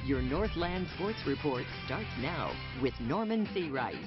Your Northland Sports Report starts now with Norman Seawright.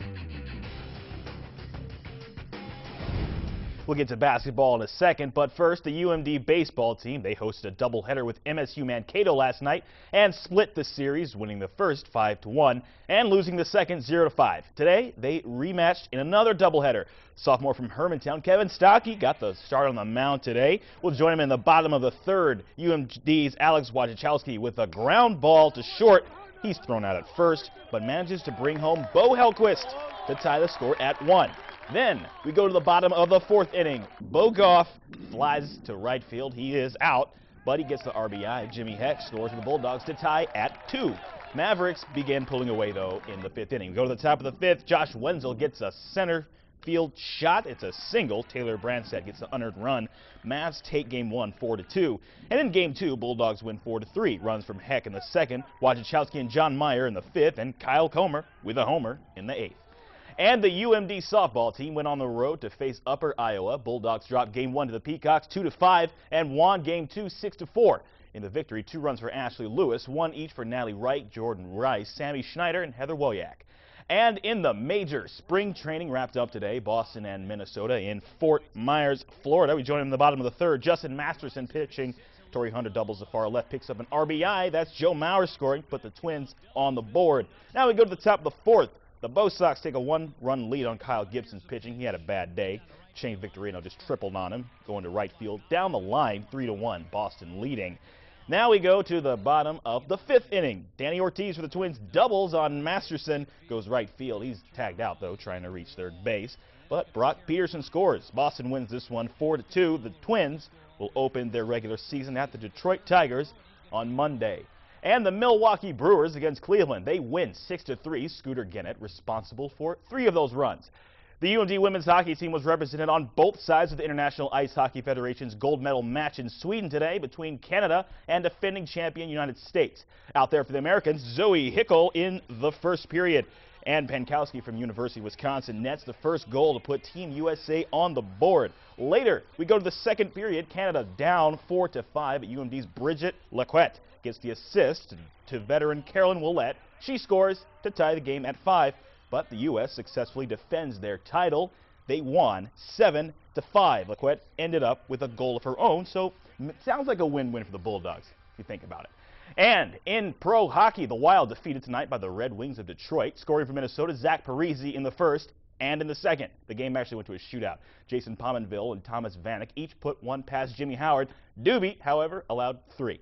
We'll get to basketball in a second, but first, the UMD baseball team, they hosted a doubleheader with MSU Mankato last night and split the series, winning the first 5-1 and losing the second 0-5. Today, they rematched in another doubleheader. Sophomore from Hermantown, Kevin Stockey, got the start on the mound today. We'll join him in the bottom of the third. UMD's Alex Wojciechowski with a ground ball to short. He's thrown out at first, but manages to bring home Bo Hellquist to tie the score at 1. Then we go to the bottom of the fourth inning. Bo Goff flies to right field. He is out, but he gets the RBI. Jimmy Heck scores for the Bulldogs to tie at 2. Mavericks begin pulling away, though, in the fifth inning. We go to the top of the fifth. Josh Wenzel gets a center field shot. It's a single. Taylor Branstad gets the unearned run. Mavs take game 1 4-2. And in game 2, Bulldogs win 4-3. Runs from Heck in the second, Wojciechowski and John Meyer in the fifth, and Kyle Comer with a homer in the eighth. And the UMD softball team went on the road to face Upper Iowa. Bulldogs dropped game 1 to the Peacocks 2-5 and won game 2 6-4. In the victory, 2 runs for Ashley Lewis, 1 each for Natalie Wright, Jordan Rice, Sammy Schneider, and Heather Woyak. And in the major, spring training wrapped up today. Boston and Minnesota in Fort Myers, Florida. We join him in the bottom of the third. Justin Masterson pitching. Torrey Hunter doubles the far left, picks up an RBI. That's Joe Maurer scoring, put the Twins on the board. Now we go to the top of the fourth. The Bo Sox take a 1-run lead on Kyle Gibson's pitching. He had a bad day. Shane Victorino just tripled on him, going to right field. Down the line, 3-1, Boston leading. Now we go to the bottom of the fifth inning. Danny Ortiz for the Twins doubles on Masterson, goes right field. He's tagged out, though, trying to reach third base. But Brock Peterson scores. Boston wins this one 4-2. The Twins will open their regular season at the Detroit Tigers on Monday. And the Milwaukee Brewers against Cleveland, they win 6-3. Scooter Gennett responsible for 3 of those runs. The UMD women's hockey team was represented on both sides of the International Ice Hockey Federation's gold medal match in Sweden today between Canada and defending champion United States. Out there for the Americans, Zoe Hickel in the first period. Ann Pankowski from University of Wisconsin nets the first goal to put Team USA on the board. Later, we go to the second period. Canada down 4-5 at UMD's Bridget Laquette gets the assist to veteran Carolyn Willette. She scores to tie the game at 5, but the U.S. successfully defends their title. They won 7-5. Laquette ended up with a goal of her own, so it sounds like a win-win for the Bulldogs, if you think about it. And in pro hockey, the Wild defeated tonight by the Red Wings of Detroit. Scoring for Minnesota, Zach Parisi in the first and in the second. The game actually went to a shootout. Jason Pominville and Thomas Vanek each put 1 past Jimmy Howard. Doobie, however, allowed 3.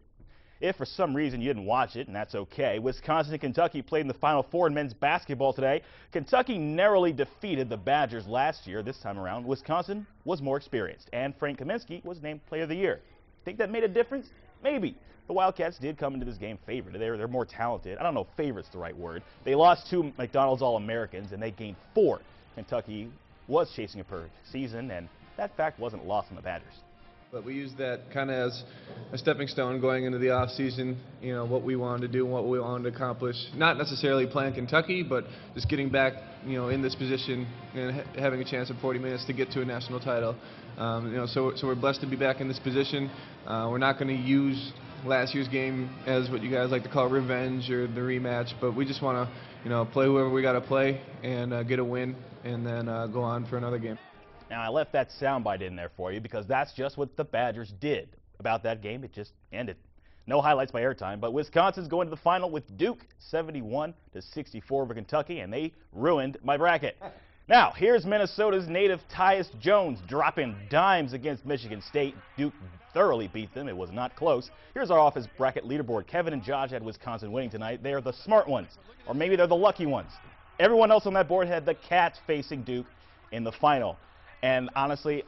If for some reason you didn't watch it, and that's okay, Wisconsin and Kentucky played in the Final Four in men's basketball today. Kentucky narrowly defeated the Badgers last year. This time around, Wisconsin was more experienced, and Frank Kaminsky was named Player of the Year. Think that made a difference? Maybe. The Wildcats did come into this game favored. They're more talented. I don't know if favorite's the right word. They lost 2 McDonald's All-Americans, and they gained 4. Kentucky was chasing a perfect season, and that fact wasn't lost on the Badgers. But we used that kind of as a stepping stone going into the off-season, you know, what we wanted to do and what we wanted to accomplish. Not necessarily playing Kentucky, but just getting back, you know, in this position and having a chance in 40 minutes to get to a national title. So we're blessed to be back in this position. We're not going to use last year's game as what you guys like to call revenge or the rematch, but we just want to, play whoever we got to play and get a win and then go on for another game. Now, I left that soundbite in there for you because that's just what the Badgers did. About that game, it just ended. No highlights by airtime, but Wisconsin's going to the final with Duke 71-64 over Kentucky, and they ruined my bracket. Now, here's Minnesota's native Tyus Jones dropping dimes against Michigan State. Duke thoroughly beat them. It was not close. Here's our office bracket leaderboard. Kevin and Josh had Wisconsin winning tonight. They are the smart ones, or maybe they're the lucky ones. Everyone else on that board had the Cats facing Duke in the final. And honestly,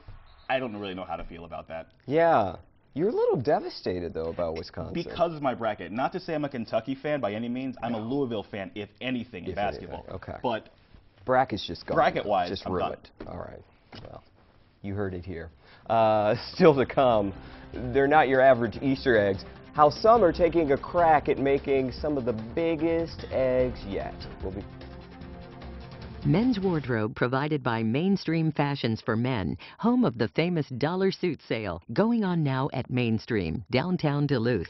I don't really know how to feel about that. Yeah. You're a little devastated, though, about Wisconsin. Because of my bracket. Not to say I'm a Kentucky fan by any means. I'm a Louisville fan, if anything, in basketball. Okay. But bracket's just gone. Bracket-wise, just I'm ruined. Done. All right. Well, you heard it here. Still to come, they're not your average Easter eggs. How some are taking a crack at making some of the biggest eggs yet. We'll be Men's wardrobe provided by Mainstream Fashions for Men, home of the famous dollar suit sale, going on now at Mainstream, downtown Duluth.